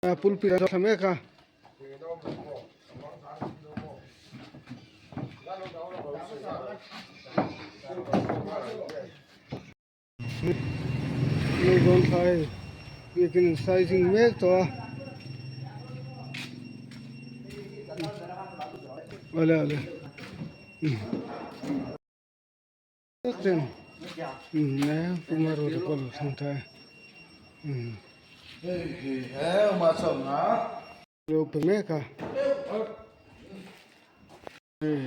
pulpi ra thame ka ni gon thai we can sizing make to ole ole ten ne pumaru to pol thang mà sầm hả? lo peme ka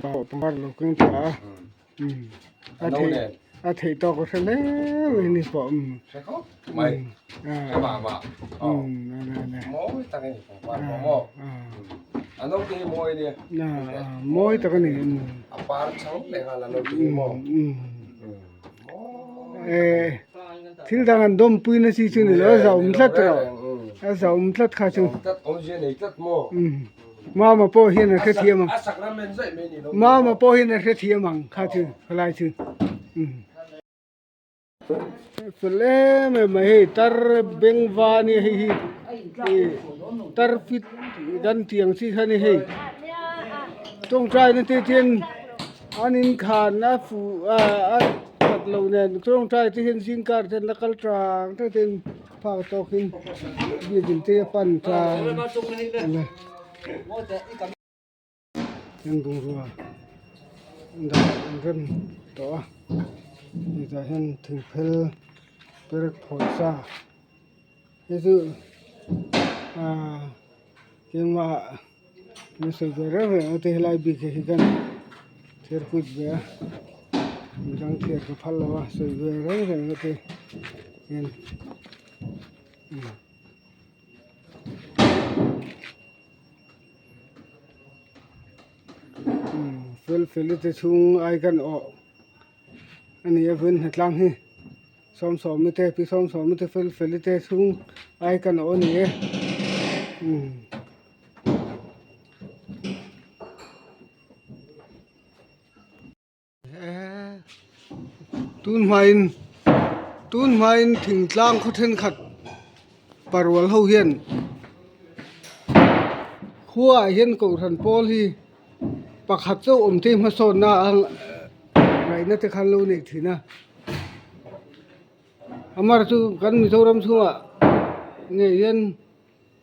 bảo pumar lo kung ta a thei to ko thale we ni po Sẽ có mày cái bà nè mỗi ta cái bà mò anh nấu cái mồi đi moi ta ni à ba sáu này là nấu cái mò thil dangan dom pui na si chu ni lo zaum tlat ro a zaum tlat kha chu tất ông gì này tất mò ma po hian a khe thiam à sạc ra men dậy men đi đâu ma po hian a khe thiam ang kha chu khlai chu Fule me mai tar bengwa ni hi tar fit dan tiang si khani hi tong trai ni ti tin anin khan na fu a pat lo nen tong trai ti hin sing kar ten la kal trang ta tin pha to kin bi din te pan trang yang dung ruwa nda ren to bây giờ hiện thỉnh phê bê phổi xa thế sự cái mà mình sẽ về đó về ở đây lại bị cái gần thiệt cụt về mình đang thiệt cái phật là sẽ về đó về ở đây hiện phê phê thì chung ai gần ọ anh ấy vẫn hết lang hi xóm xóm mới thế pi xóm xóm mới thế phê phê thế chung ai cần ở này tun main thỉnh lang khó thân khát parwal hậu hiền khua hiền cầu thần pol hi bạc hạt châu thêm mà sồn na này nó thì khăn lâu này thì na amar chu kan mi thoram chu a nge yen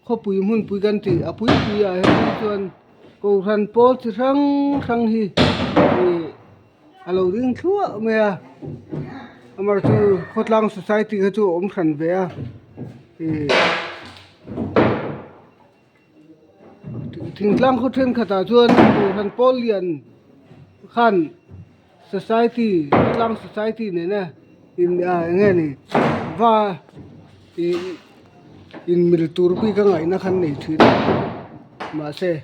kho pui mun pui kan ti a pui pui a he chuan ko ran pol chi rang hi alo ding thua me a amar chu khotlang society ha chu om khan ve a thingtlang kho then khata chuan ko ran pol lian khan society lang society này nè nghe này và in mil tur pi ka ngai na khan nei thi ma se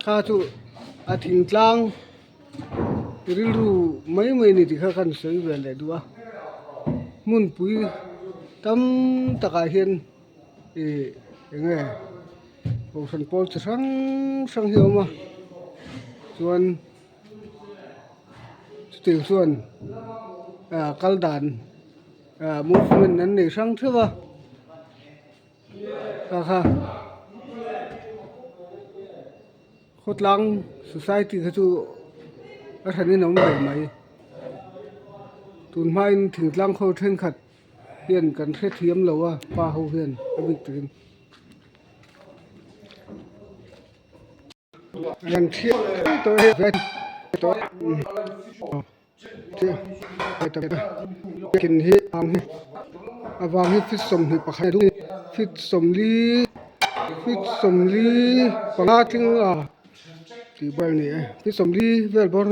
kha chu a thing tlang ril ru mai ni ti kha kan sei ve le duwa mun pui tam taka hian nghe ko san pol sang hiu ma chuan tiếng xuân kal dan movement nan nei sang thwa kha khotlang society kha chu a thani nom bai mai tun main thingtlang kho then khat hian kan khe thiam lo a pa ho hian a big tin yan thiam to he to kin hi ang hi awang hi fit som hi pakhai du fit som li panga ting a ti bal ni fit som li vel bor